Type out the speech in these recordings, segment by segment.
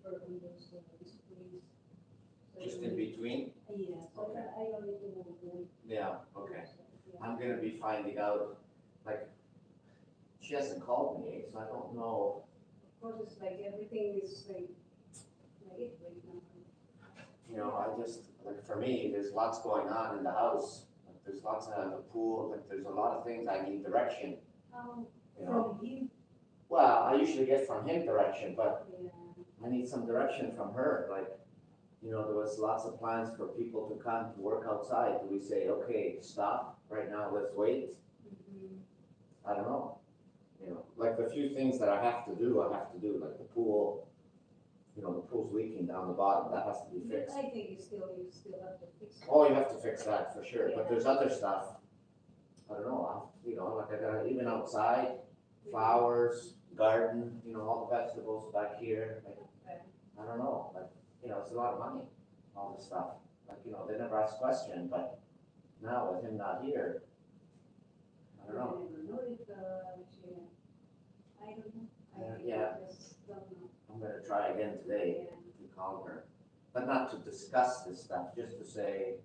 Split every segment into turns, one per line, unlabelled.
work on those displays.
Just in between?
Yeah, so
Okay.
I already know them.
Yeah, okay.
Yeah.
I'm gonna be finding out, like, she hasn't called me, so I don't know.
Of course, it's like everything is like it right now.
You know, I just, like, for me, there's lots going on in the house. Like, there's lots of the pool, like, there's a lot of things I need direction, you know?
From him,
Well, I usually get from him direction, but
yeah.
I need some direction from her, like, you know, there was lots of plans for people to come to work outside. Do we say, okay, stop, right now, let's wait?
Mhm.
I don't know. You know, like the few things that I have to do, like the pool, you know, the pool's leaking down the bottom, that has to be
But
fixed.
I think you still have to fix it.
Oh, you have to fix that for sure,
Yeah.
but there's other stuff, I don't know, you know, like I got, even outside, flowers, garden, you know, all the vegetables back here, like,
Okay.
I don't know, like, you know, it's a lot of money, all this stuff. Like, you know, they never ask question, but now with him not here, I don't know.
I never know if, I don't know.
Yeah.
Just don't know.
I'm gonna try again today
Yeah.
to call her, but not to discuss this stuff, just to say,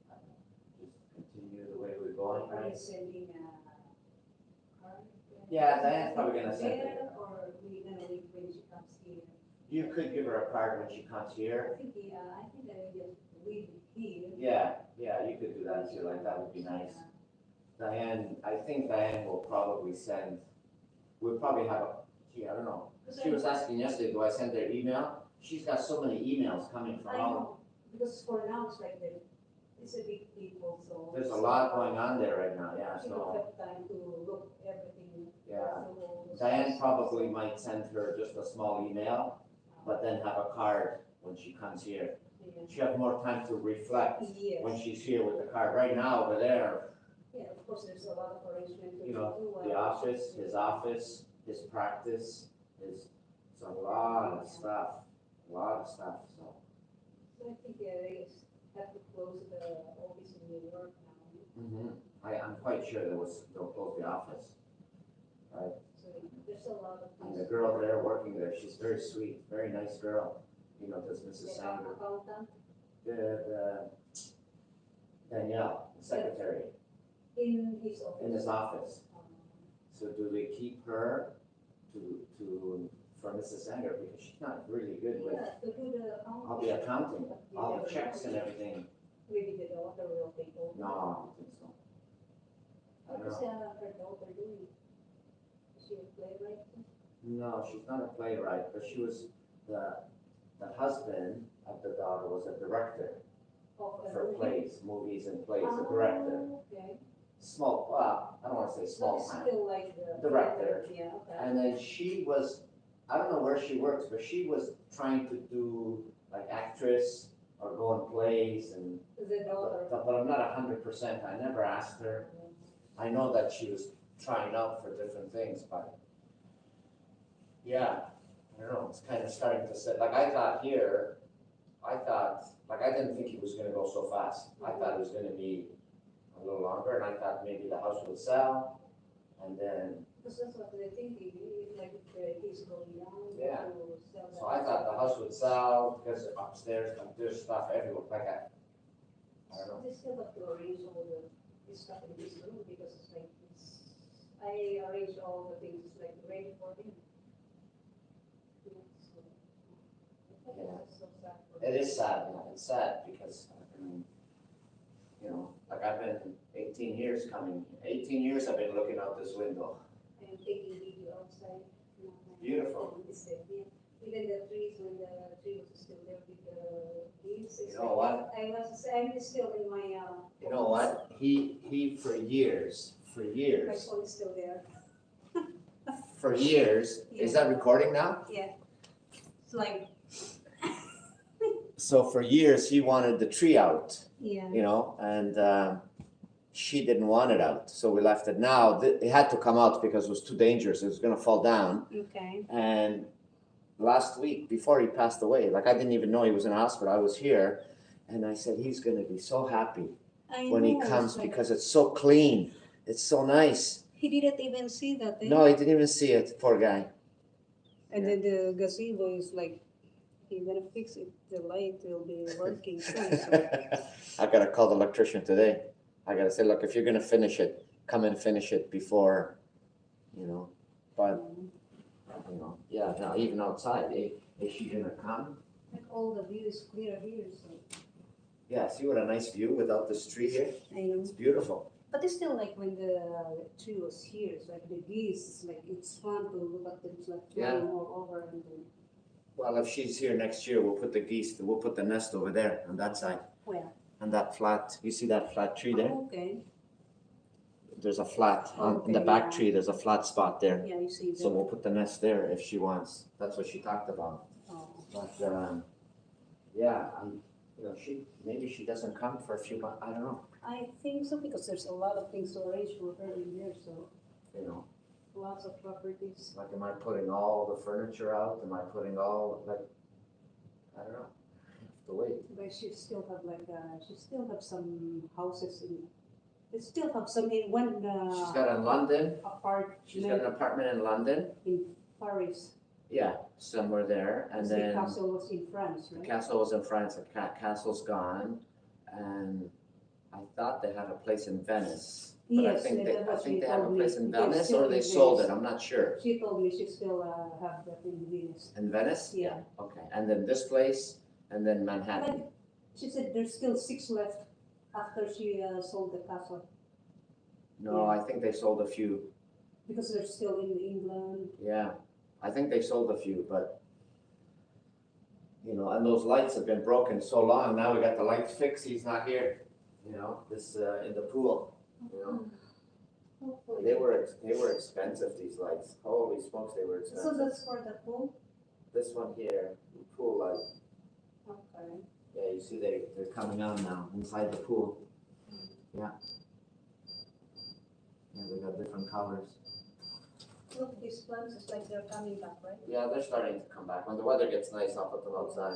I don't know, just continue the way we're going,
Are you
right?
sending a card?
Yeah, Diane's probably gonna send
there,
it.
or we gonna wait when she comes here?
You could give her a card when she comes here.
I think, yeah, I think I will just leave it here.
Yeah, you could do that too, like, that would be nice. Diane, I think Diane will probably send, we'll probably have a, gee, I don't know. She was asking yesterday, do I send her email? She's got so many emails coming from
I
all,
know, because for now, it's like it's a big people, so.
there's a lot going on there right now, yeah,
You don't
so,
have time to look everything.
yeah.
So-
Diane probably might send her just a small email, but then have a card when she comes here.
Yeah.
She have more time to reflect
Yes.
when she's here with the card. Right now, over there,
Yeah, of course, there's a lot of arrangement.
you know, the office, his practice, it's a lot of stuff, so.
So I think they have to close the office in New York now.
I'm quite sure they'll close the office, right?
So there's a lot of
And
things.
the girl there working there, she's very sweet, very nice girl, you know, this Mrs.
The
Sander,
accountant
the Danielle, the secretary,
in his office.
in his office.
Um,
So do we keep her for Mrs. Sander, because she's not really good with
Yeah, to do the accounting.
all the accounting, all the checks and everything.
Maybe the daughter will take over.
No, I don't think so. I
What
don't
is
know.
her daughter doing? Is she a playwright?
No, she's not a playwright, but she was, the husband of the daughter was a director
Of a
for
movie?
plays, movies and plays, a director.
Oh, okay.
Small, well, I don't wanna say
So
small
it's
time.
still like the.
Director.
Yeah, okay.
And then she was, I don't know where she works, but she was trying to do like actress or go in plays and,
The daughter.
but I'm not 100%, I never asked her. I know that she was trying out for different things, but yeah, I don't know, it's kind of starting to set, like I thought here, like I didn't think it was gonna go so fast. I thought it was gonna be a little longer, and I thought maybe the house would sell, and then,
Because that's what they're thinking, like if he's going down.
Yeah.
to sell
so I thought the house would sell, because upstairs, like, there's stuff everywhere, like I don't know.
They still have to arrange all this stuff in this room because it's like, I arrange all the things, it's like ready for him. Yeah, so, I think
Yeah.
that's so sad for
It
him.
is sad, yeah, it's sad, because, I mean, you know, like I've been 18 years I've been looking out this window.
And taking video outside. you know, and
Beautiful.
it's, yeah. Even the trees, when the tree was still there with the leaves. it's
You know
like,
what?
I'm still in my,
You know what, he for years,
my phone is still there.
is that recording now?
Yeah. It's like,
So for years, he wanted the tree out,
yeah.
you know, and she didn't want it out, so we left it. Now, it had to come out because it was too dangerous, it was gonna fall down.
Okay.
And last week, before he passed away, like I didn't even know he was in the hospital, I was here, and I said, he's gonna be so happy when he comes, because it's so clean, it's so nice.
He didn't even see that.
No, he didn't even see it, poor guy.
And then the gazebo is like, you're gonna fix it, the light will be working soon, so.
I gotta call the electrician today. I gotta say, look, if you're gonna finish it, come and finish it before, but, yeah, now even outside, is she gonna come?
Like all the view is clear here, so.
Yeah, see what a nice view without this tree here?
I know.
It's beautiful.
But it's still like when the tree was here, it's like the geese, it's like, it's fun to look at them, it's like
Yeah.
flying all over and then,
Well, if she's here next year, we'll put the nest over there on that side.
where?
And that flat, you see that flat tree there?
Oh, okay,
There's a flat, in the
Okay,
back
yeah.
tree, there's a flat spot there.
yeah, you see
So
that.
we'll put the nest there if she wants. That's what she talked about.
Oh.
But, yeah, maybe she doesn't come for a few months, I don't know,
I think so, because there's a lot of things to arrange for her in there, so lots of properties.
like, am I putting all the furniture out? Am I putting all, like, I don't know, have to wait.
But she still have like, she still have some houses in, they still have some in one,
She's got in London,
apartment
she's got an apartment in London,
in Paris.
yeah, somewhere there, and
The
then
castle was in France,
the
right?
castle was in France, the castle's gone, and I thought they had a place in Venice. But I
Yes,
think they,
that's
I
what
think
she
they have a
told
place
me.
in
Yes,
Venice,
still
or they
in
sold it,
Venice.
I'm not sure.
She told me she still have that in Venice.
In Venice?
Yeah.
Okay, and then this place, and then
But
Manhattan.
she said there's still 6 left after she sold the castle,
No,
Yeah.
I think they sold a few,
because they're still in England.
yeah, I think they sold a few, but, and those lights have been broken so long, now we got the lights fixed, he's not here, this, in the pool,
Hopefully.
They were expensive, these lights, holy smokes, they were
So
expensive.
that's for the pool?
This one here, pool light,
Okay.
yeah, you see they're coming on now, inside the pool. Yeah, they got different colors.
Look, these plants, it's like they're coming back, right?
Yeah, they're starting to come back. When the weather gets nice, I'll put them outside.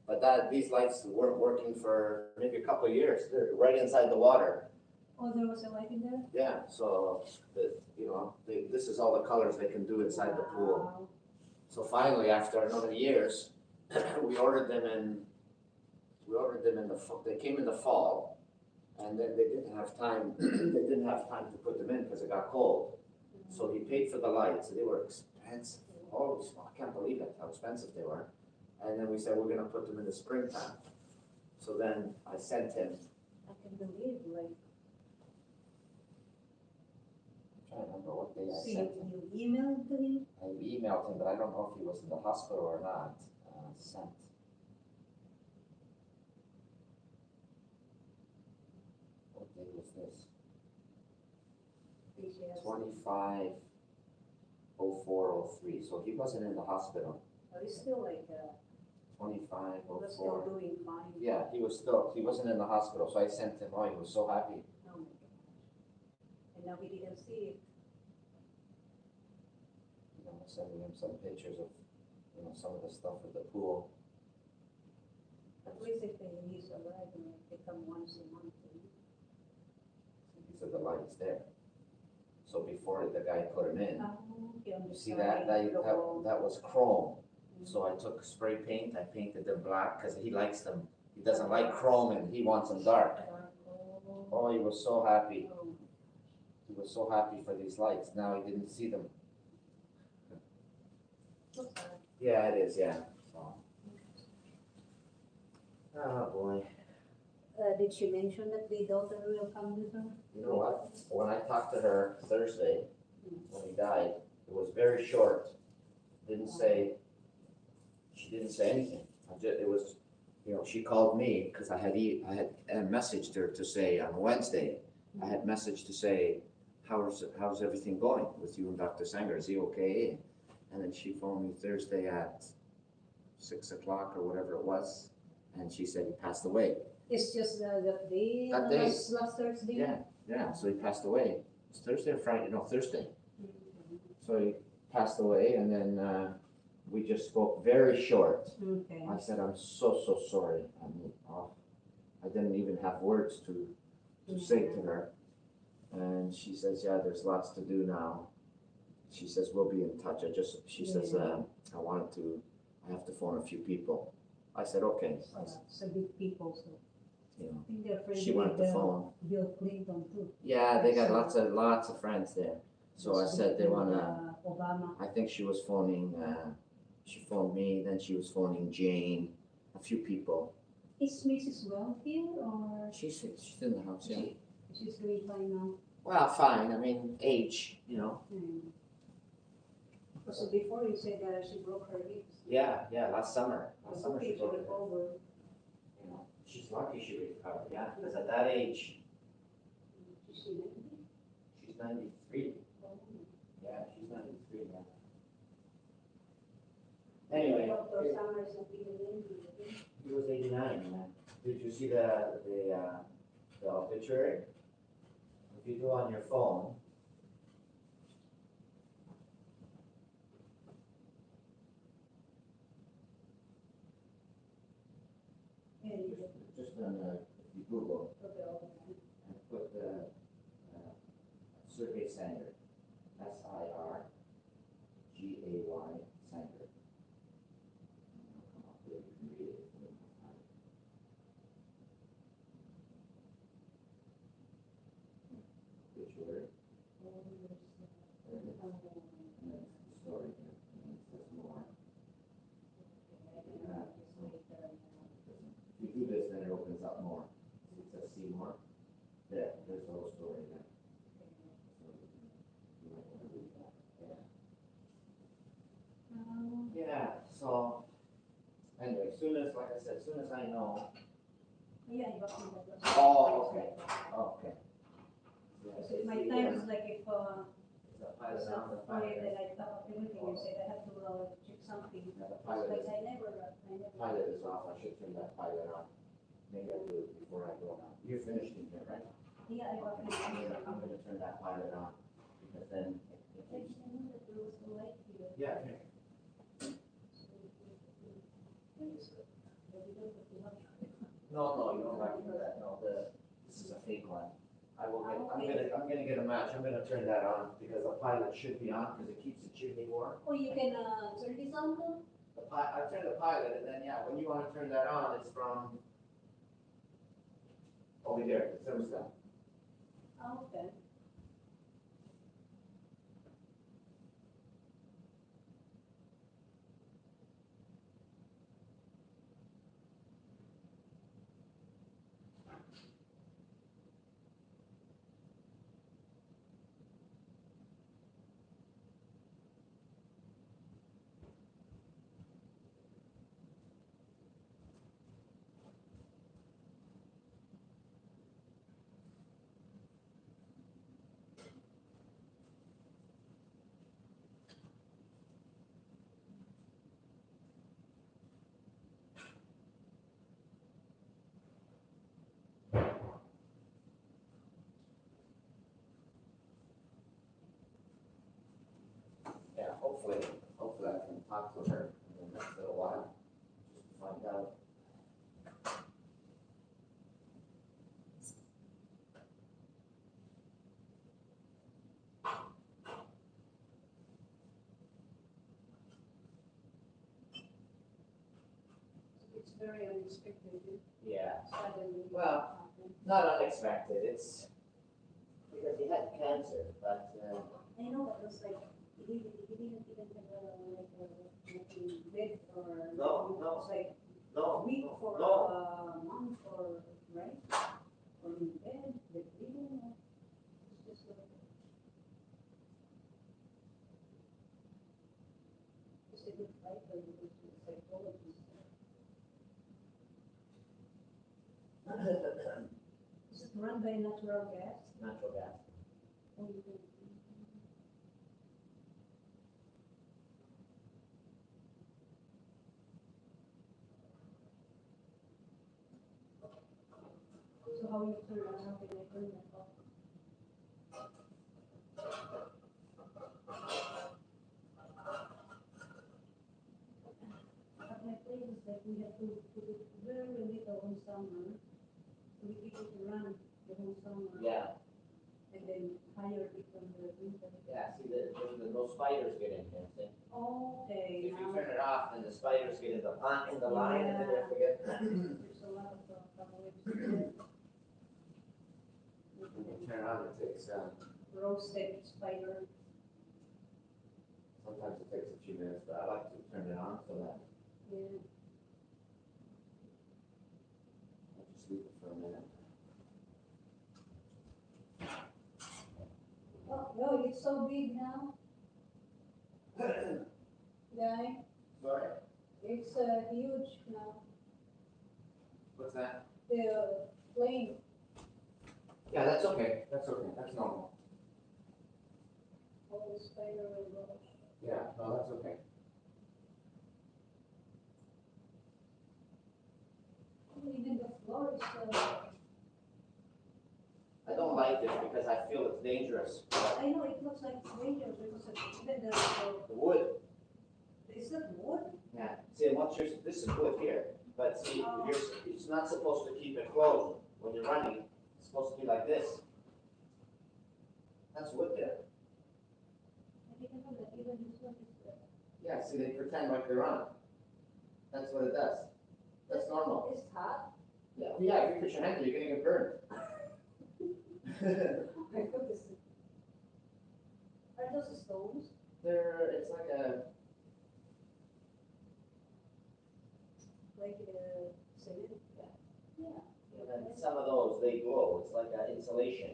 But these lights weren't working for maybe a couple of years. They're right inside the water.
Oh, there was a light in there?
Yeah, so, this is all the colors they can do inside the pool.
Wow.
So finally, after another years, we ordered them in they came in the fall, and then they didn't have time, to put them in because it got cold. So he paid for the lights, and they were expensive. Holy smokes, I can't believe it, how expensive they were. And then we said, we're gonna put them in the springtime. So then I sent him,
I can believe, like,
I'm trying to remember what day I
so
sent him.
you emailed him?
I emailed him, but I don't know if he was in the hospital or not. Sent. What day was this? 25/04/03, so he wasn't in the hospital.
But it's still like, he
25/04.
was still doing fine.
Yeah, he wasn't in the hospital, so I sent him, he was so happy.
Oh my gosh. And now he didn't see it.
Sending him some pictures of, some of the stuff at the pool.
At least if he's alive, and they come once a month.
These are the lights there. So before the guy put them in,
Oh, okay, on the
you see
side,
that,
the wall.
that was chrome. So I took spray paint, I painted them black, because he likes them, he doesn't like chrome and he wants them dark. Oh, he was so happy.
Oh.
He was so happy for these lights, now he didn't see them. Yeah, it is, yeah. So. Oh, boy.
Did she mention that the daughter will come with her?
You know what? When I talked to her Thursday, when he died, it was very short. She didn't say anything. It was, she called me because I had messaged her to say on Wednesday, I had messaged to say, how's everything going with you and Dr. Sanger? Is he okay? And then she phoned me Thursday at 6 o'clock or whatever it was, and she said he passed away.
It's just that day,
That day.
last Thursday?
Yeah, so he passed away. It's Thursday or Friday? No, Thursday.
Mhm.
So he passed away, and then we just spoke very short.
Okay.
I said, I'm so sorry. I mean, I didn't even have words to say to her. And she says, yeah, there's lots to do now. she says, we'll be in touch. She says, I have to phone a few people. I said, okay.
So big people, so.
You know,
I think they're friends
she wanted
with
to phone.
Bill Clinton too.
Yeah, they got lots of friends there. So I said they wanna,
Obama.
I think she was phoning, she phoned me, then she was phoning Jane, a few people.
Is Mrs. Well here or?
She's in the house, yeah.
She's doing fine now.
Well, fine, I mean, age, you know.
So before you said she broke her hips.
Yeah, last summer. Last summer she broke it.
Over.
You know, she's lucky she recovered, yeah, because at that age,
Is she 90?
she's 93. Yeah, she's 93 now. Anyway,
Dr. Summers has been in India.
he was 89, man. Did you see the obituary? If you go on your phone, just on if you Google and put the survey Sanger, SIRGAY Sanger. Come up there, you can read it. Obituary. And then the story here, and then it says more. If you do this, then it opens up more. It says see more. There's the whole story there. So you might want to read that. Yeah, so anyway, like I said, soon as I know.
Yeah, I got me that.
Oh, okay. Okay. Yeah,
So my time is like if
it's a pilot
it's
on the
a project
pilot.
that I thought of everything, you said I have to check something.
Yeah, the
Because
pilot
I never.
pilot is off. I should turn that pilot on. Maybe I'll do it before I go. You're finished in here, right?
Yeah, I got me.
I'm gonna turn that pilot on because then.
I know that there was no light here.
Yeah. Okay. No, you don't have to do that. No, this is a fake one. I'm gonna get a match. I'm gonna turn that on because the pilot should be on because it keeps the chimney warm.
Oh, you can turn this on too?
I turn the pilot and then, yeah, when you wanna turn that on, it's from over there, the thermostat.
Oh, okay.
Yeah, hopefully I can talk to her in the next little while, just to find out.
It's very unexpected.
Yeah,
Suddenly.
Well, not unexpected, it's because he had cancer, but,
I know, but it was like, he didn't even have bed or.
No.
It was like
no,
week for
no.
a month or, right? Or in bed, bedridden, it's just like. It's a good fight, but it was a psychologist. Is it run by natural gas?
Natural gas.
Or you can- So how you turn on, how can I turn that off? At my place is like we have to put it very little on summer. So we keep it to run the whole summer.
Yeah,
And then higher it from the window.
Yeah, see, those spiders get in here, see?
Okay,
If you
now
turn it off, then the spiders get in the line, and then they forget.
there's a lot of cobwebs there.
When you turn it on, it takes,
Roasted spider.
sometimes it takes a few minutes, but I like to turn it on so that
Yeah.
I just leave it for a minute.
Oh, no, it's so big now, guy.
Sorry,
It's huge now.
what's that?
The flame.
Yeah, that's okay, that's normal.
All the spider will go.
Yeah, no, that's okay.
Even the floor is
I don't like this because I feel it's dangerous.
I know it looks like it's dangerous because of even
The wood,
is that wood?
yeah, see, and once this is wood here, but see, it's not supposed to keep it closed when you're running, it's supposed to be like this. That's wood there.
I didn't know that even this one is
Yeah, see, they pretend like they're on. That's what it does. That's normal.
it's hot.
Yeah, if you put your hand there, you're gonna get burned.
Oh my goodness. Are those stones?
It's like a,
Like cement? Yeah.
and some of those, they glow, it's like an insulation.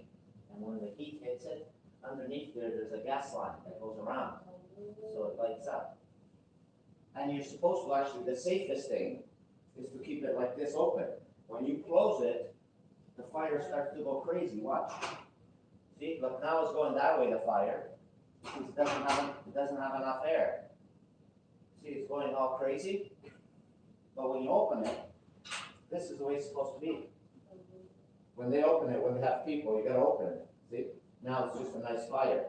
And when the heat hits it, underneath there's a gas line that goes around, so it lights up. And you're supposed to actually, the safest thing is to keep it like this open. When you close it, the fire starts to go crazy, watch. See, look, now it's going that way, the fire, because it doesn't have enough air. See, it's going all crazy, but when you open it, this is the way it's supposed to be. When they open it, when they have people, you gotta open it, see? Now it's just a nice fire,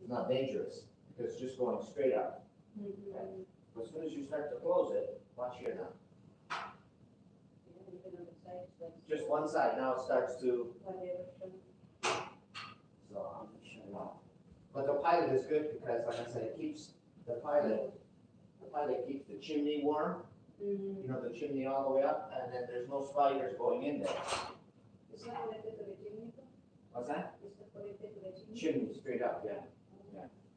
it's not dangerous, because it's just going straight up. Okay? But as soon as you start to close it, watch here now. Just one side, now it starts to, so I'm gonna shut it off. But the pilot is good because, like I said, it keeps, the pilot keeps the chimney warm, you know, the chimney all the way up, and then there's no spiders going in there.
It's not connected to the chimney?
What's that?
It's not connected to the chimney?
Chimney, straight up, yeah.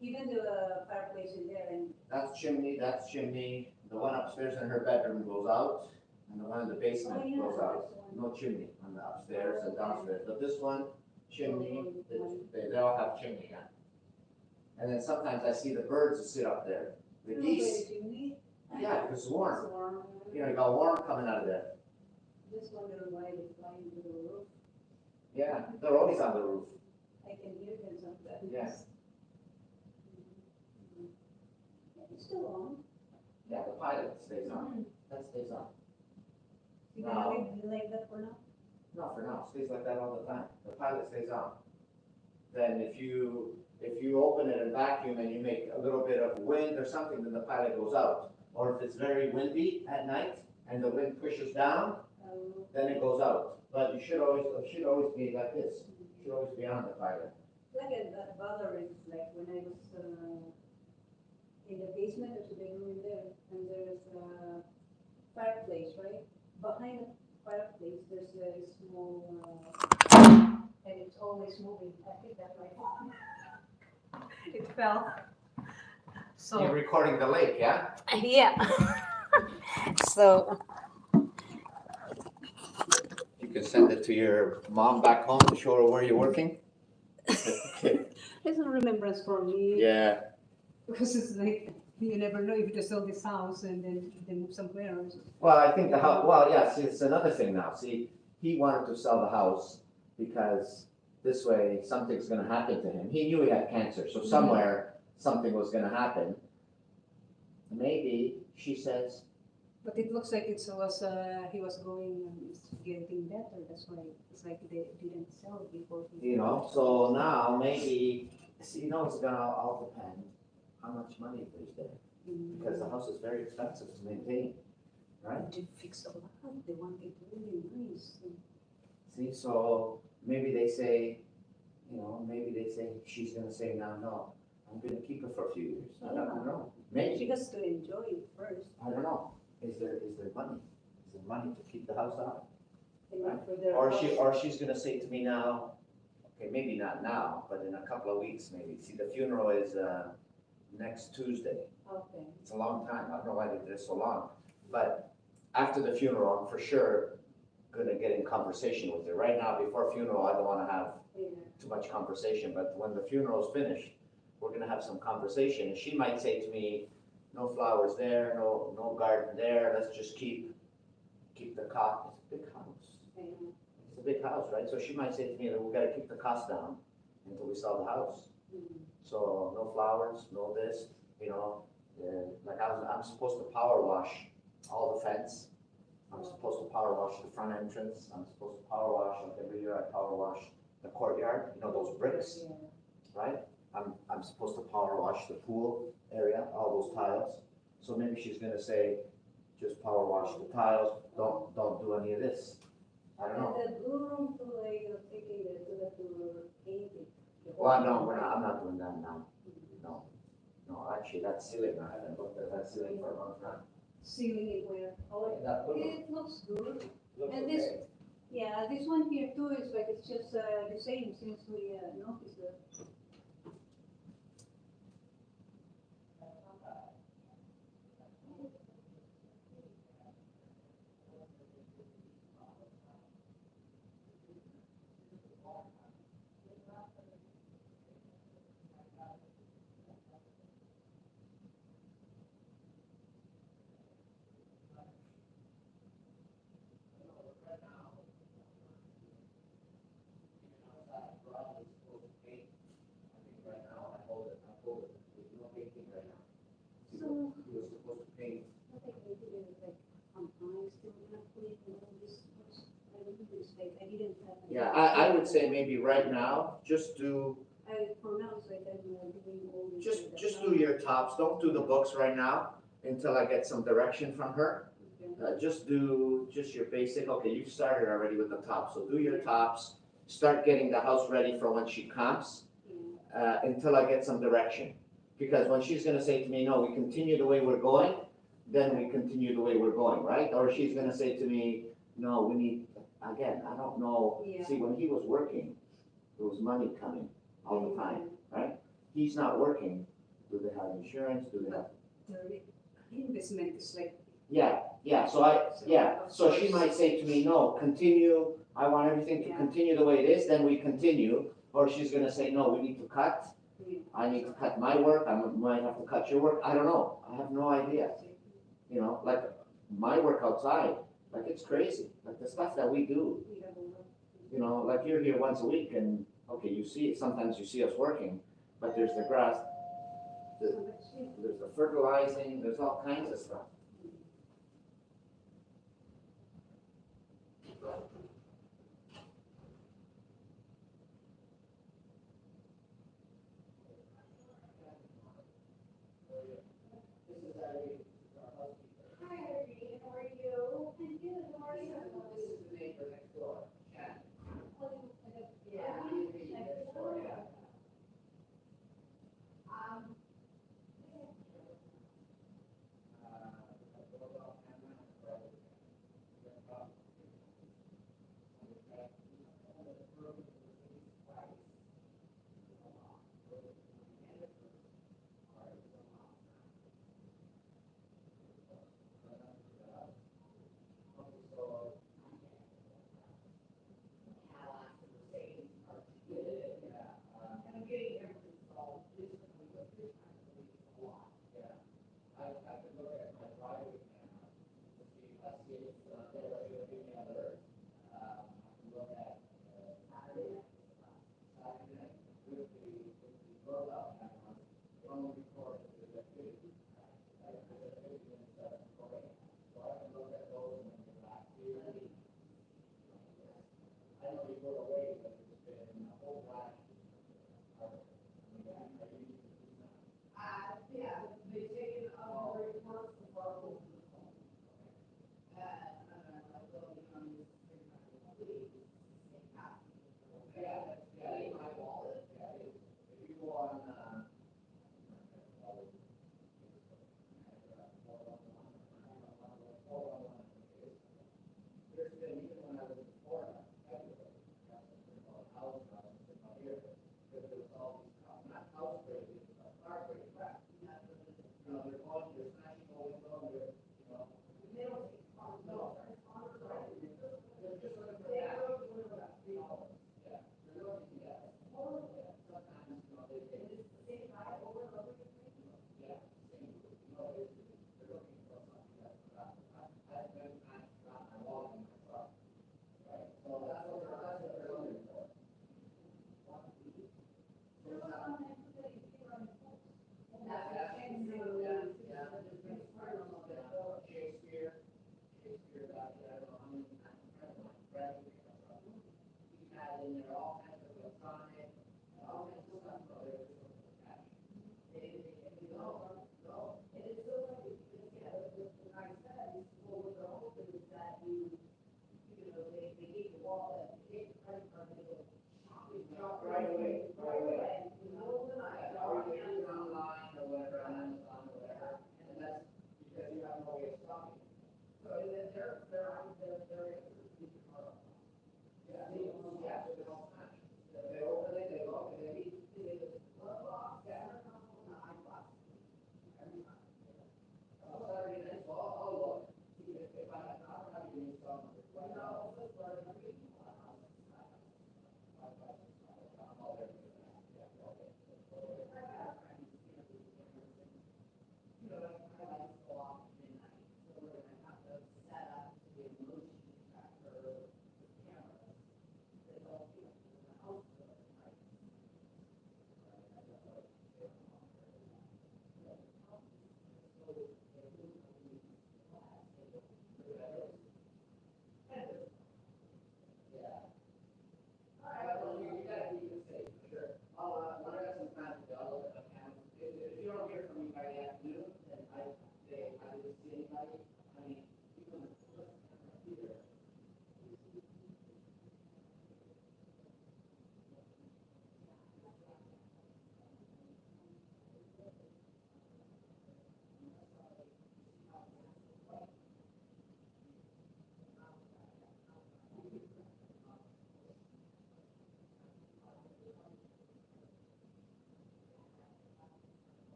Even the fireplace in there and.
That's chimney. The one upstairs in her bedroom goes out, and the one in the basement
Oh, yeah,
goes out.
this one.
No chimney on the upstairs and downstairs, but this one, chimney, they all have chimney on. And then sometimes I see the birds that sit up there, the geese,
Chimney?
yeah, because it's warm.
It's warm.
You know, you got warm coming out of there.
Just wonder why they fly into the roof.
Yeah, they're always on the roof.
I can hear them sometimes.
Yes.
It's still on.
Yeah, the pilot stays on, that stays on.
You gonna leave it like that for now?
No, for now, it stays like that all the time. The pilot stays on. Then if you open it and vacuum and you make a little bit of wind or something, then the pilot goes out. Or if it's very windy at night and the wind pushes down, then it goes out. But it should always be like this. It should always be on the pilot.
Like that battery, like when I was in the basement, there's a big room there, and there's a fireplace, right? Behind the fireplace, there's a small, and it's always moving. I think that right. It fell.
You're
So,
recording the lake, yeah?
yeah. So,
You can send it to your mom back home to show her where you're working.
it's a remembrance for me.
Yeah.
Because it's like, you never know if they sell this house and then they move somewhere else.
Well, I think the house, well, yeah, see, it's another thing now. See, he wanted to sell the house because this way something's gonna happen to him. He knew he had cancer, so somewhere something was gonna happen. Maybe, she says,
But it looks like he was going and it's getting better. That's why it's like they didn't sell it before.
you know, so now maybe, see, you know, it's gonna all depend how much money there's there. Because the house is very expensive to maintain, right?
To fix a lot, they want it really nice.
See, so maybe they say, you know, maybe she's gonna say, no, I'm gonna keep it for a few years. I don't know. Maybe.
She has to enjoy it first.
I don't know. Is there money? Is there money to keep the house out?
And for their
Or she's gonna say to me now, okay, maybe not now, but in a couple of weeks maybe. See, the funeral is next Tuesday.
Okay.
It's a long time. I don't know why they did it so long. But after the funeral, I'm for sure gonna get in conversation with her. Right now, before funeral, I don't wanna have too much conversation, but when the funeral's finished, we're gonna have some conversation. And she might say to me, no flowers there, no garden there, let's just keep the cost. It's a big house. It's a big house, right? So she might say to me that we gotta keep the cost down until we sell the house. So no flowers, no this, you know, like I'm supposed to power wash all the fence. I'm supposed to power wash the front entrance. I'm supposed to power wash, like every year I power wash the courtyard, you know, those bricks, right? I'm supposed to power wash the pool area, all those tiles. So maybe she's gonna say, just power wash the tiles, don't do any of this. I don't know.
And the blue room to like taking it to paint it.
Well, no, I'm not doing that now. No, actually, that's ceiling. I haven't looked at that ceiling for a long time.
Ceiling it where, it looks good.
Looks
And
okay.
this, yeah, this one here too is like, it's just the same since we noticed that. So,
He was supposed to paint.
what I did is like, I'm still not putting all this, I don't do this, like, I didn't have.
Yeah, I would say maybe right now, just do,
For now, it's like I'm doing all this.
just do your tops. Don't do the books right now until I get some direction from her. Just do your basic, okay, you've started already with the tops, so do your tops. Start getting the house ready for when she comes, until I get some direction. Because when she's gonna say to me, no, we continue the way we're going, then we continue the way we're going, right? Or she's gonna say to me, no, we need, again, I don't know.
Yeah.
See, when he was working, there was money coming all the time, right? He's not working. Do they have insurance? Do they have?
The investment is like.
Yeah, so she might say to me, no, continue, I want everything to continue the way it is, then we continue. Or she's gonna say, no, we need to cut. I need to cut my work, I might have to cut your work, I don't know, I have no idea. You know, like my work outside, like it's crazy, like the stuff that we do. You know, like you're here once a week and, okay, you see, sometimes you see us working, but there's the grass, there's the fertilizing, there's all kinds of stuff.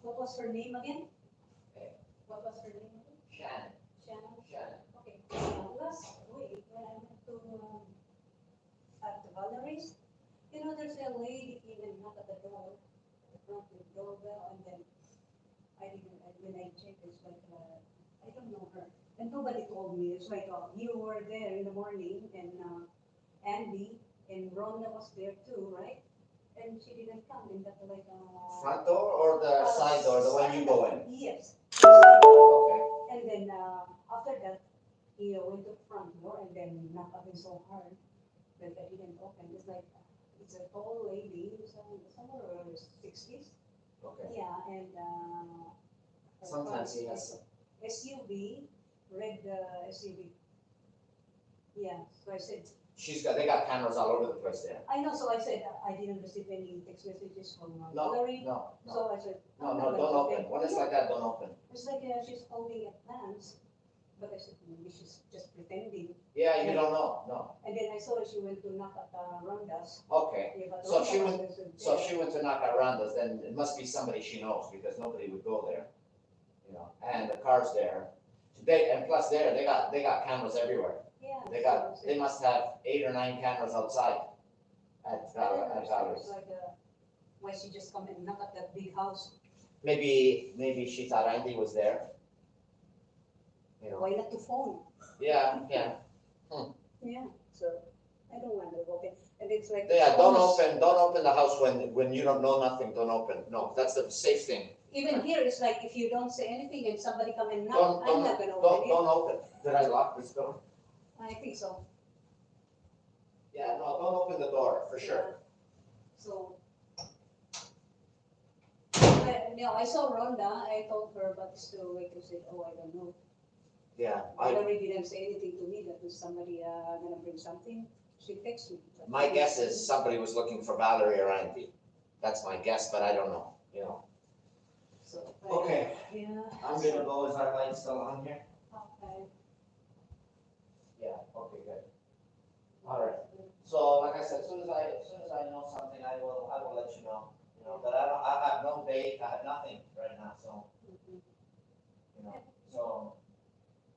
What was her name again? What was her name again?
Shannon.
Shannon?
Shannon.
Okay. Last week, when I went to, at the Valerie's, you know, there's a lady even knock at the door, front the doorbell, and then when I checked, it's like, I don't know her. And nobody told me. It's like, you were there in the morning, and Andy and Rhonda was there too, right? And she didn't come in that like
Front door or the side door, the one you go in?
yes.
Okay.
And then after that, he went to the front door and then knocked at it so hard that I didn't open. It's like it's a tall lady, somewhere around her 60s.
Okay.
Yeah, and
Sometimes he has some.
SUV, red SUV. Yeah, so I said.
They got cameras all over the place there.
I know, so I said I didn't receive any text messages from
No,
Valerie.
no.
So I said,
No, don't open. When it's like that, don't open.
It's like she's holding a plans, but I said maybe she's just pretending.
Yeah, you don't know, no.
And then I saw she went to knock at Rhonda's.
Okay.
Yeah, but
So
Rhonda
she went,
wasn't
so
there.
she went to knock at Rhonda's, then it must be somebody she knows, because nobody would go there. You know, and the car's there. And plus they got cameras everywhere.
Yeah.
They must have 8 or 9 cameras outside at Valerie's.
It's like, why she just come and knock at that big house?
Maybe she thought Andy was there. You know.
Why not to phone?
Yeah.
Yeah, so I don't want to open. And it's like.
Yeah, don't open the house when you don't know nothing, don't open. No, that's the safe thing.
Even here, it's like if you don't say anything and somebody come and knock, I'm not gonna open it.
Don't open. Did I lock this door?
I think so.
Yeah, no, don't open the door, for sure.
So, I saw Rhonda, I told her, but still, like I said, oh, I don't know.
Yeah,
Valerie didn't say anything to me that was somebody gonna bring something. She texted me.
My guess is somebody was looking for Valerie or Andy. That's my guess, but I don't know, you know.
So,
Okay.
yeah.
I'm gonna go, is our light still on here?
Okay.
Yeah, okay, good. All right. So like I said, as soon as I know something, I will let you know. You know, but I have no date, I have nothing right now, so, you know, so.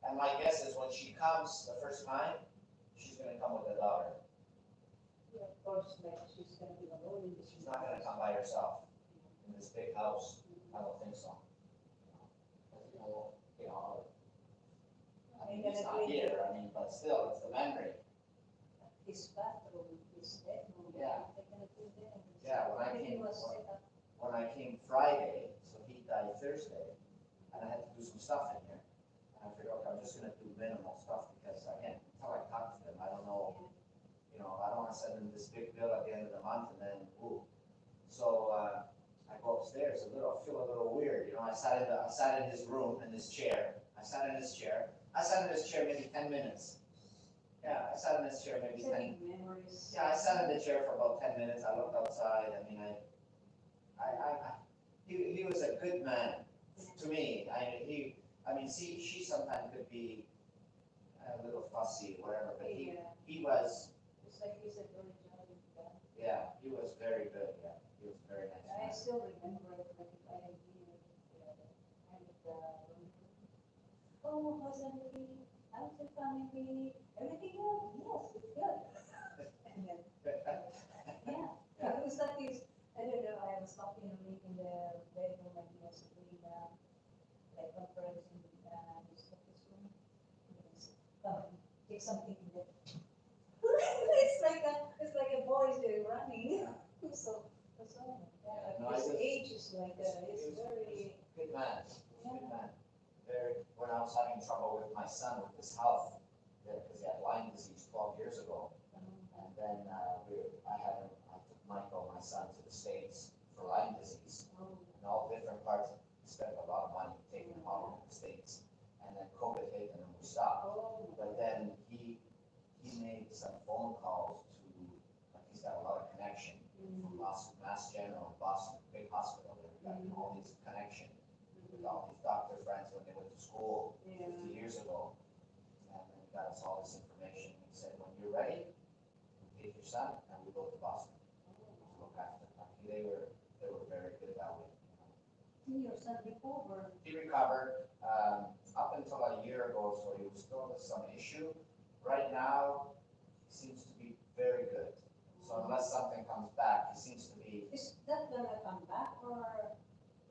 And my guess is when she comes the first time, she's gonna come with a daughter.
Yeah, of course, like she's gonna be alone in this.
She's not gonna come by herself in this big house. I don't think so. You know, I mean, he's not here, I mean, but still, it's the memory.
His bathroom, his bedroom.
Yeah.
They're gonna do that.
Yeah,
Everything was set up.
when I came Friday, so he died Thursday, and I had to do some stuff in here. And I figured, okay, I'm just gonna do minimal stuff, because again, until I talk to them, I don't know, you know, I don't wanna send them this big bill at the end of the month, and then, ooh. So, I go upstairs, feel a little weird, you know, I sat in his room, in his chair, I sat in his chair maybe 10 minutes. Yeah, I sat in this chair maybe 10.
Memories.
Yeah, I sat in the chair for about 10 minutes. I looked outside. I mean, he was a good man to me. I mean, see, she sometimes could be a little fussy or whatever, but he was.
It's like he's a very jolly guy.
Yeah, he was very good. Yeah, he was very nice.
I still remember it, like if I had been kind of oh, how's everything? How's the family? Everything good? Yes, it's good. And then, yeah, it was like this. I don't know. I was talking to him in the bedroom, and he was doing like conference in his office room. Yes. Take something in there. It's like a boy running. So yeah,
No,
his age is like it's very
good man. Good man. When I was having trouble with my son with his health, because he had Lyme disease 12 years ago, and then I took Michael, my son, to the States for Lyme disease, in all different parts. We spent a lot of money taking him out of the States, and then COVID hit and then we stopped. But then he made some phone calls to, like he's got a lot of connection from Mass General, Boston, big hospital. They've got all these connections with all these doctor friends when they went to school 50 years ago. And then he got us all this information. He said, when you're ready, we take your son and we go to Boston to look after him. They were very good that way.
your son recovered.
He recovered up until a year ago, so he was still with some issue. Right now, he seems to be very good. So unless something comes back, he seems to be.
Is that gonna come back or?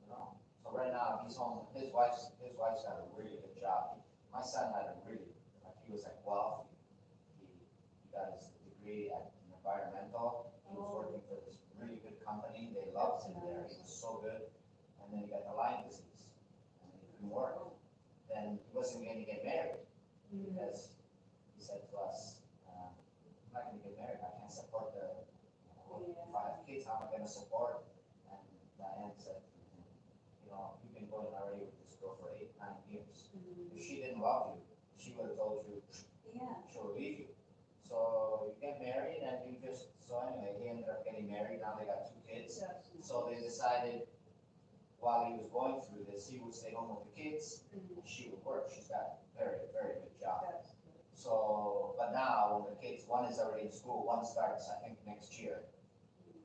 No. So right now, he's home. His wife's got a really good job. My son had a really, like he was at Guelph. He got his degree in environmental. He was working for this really good company. They loved him there. He was so good. And then he got the Lyme disease, and he couldn't work. Then he wasn't going to get married because he said to us, "I'm not going to get married. I can't support the. If I have kids, how am I going to support?" And Diane said, "You know, you've been going already with this girl for 8, 9 years. If she didn't love you, she would have told you she'll leave you. So you get married, and you just so anyway, he ended up getting married. Now they got 2 kids. So they decided." While he was going through this, he would stay home with the kids, and she would work. She's got a very, very good job. So, but now when the kids, one is already in school, one starts, I think, next year.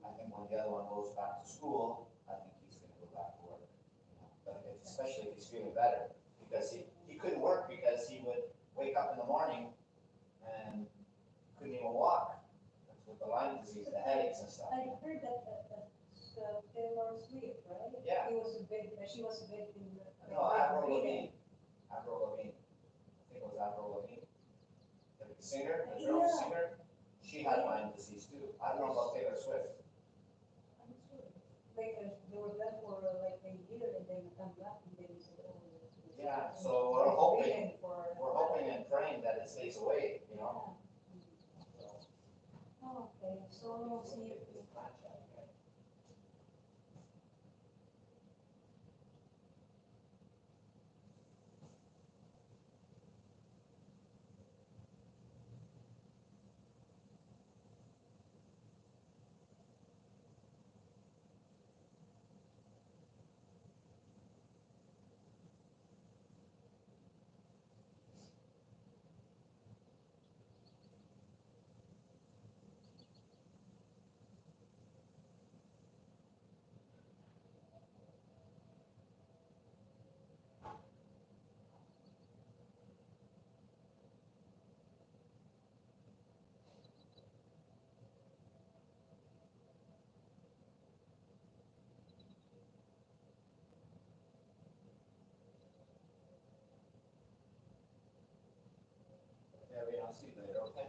I think when the other one goes back to school, I think he's going to go back to work. You know? But especially if he's feeling better, because he couldn't work because he would wake up in the morning and couldn't even walk. That's with the Lyme disease, the headaches and stuff.
I heard that Taylor Swift, right?
Yeah.
She was a bit in the.
No, Avril Lavigne. Avril Lavigne. I think it was Avril Lavigne. The singer, the girl singer. She had Lyme disease too. I don't know about Taylor Swift.
I'm sure. Like they were there for like a year and then come back and then said, oh.
Yeah. So we're hoping and praying that it stays away. You know.
Oh, okay. So see.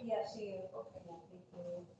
Yeah, see you.
Okay.
Yeah, thank you.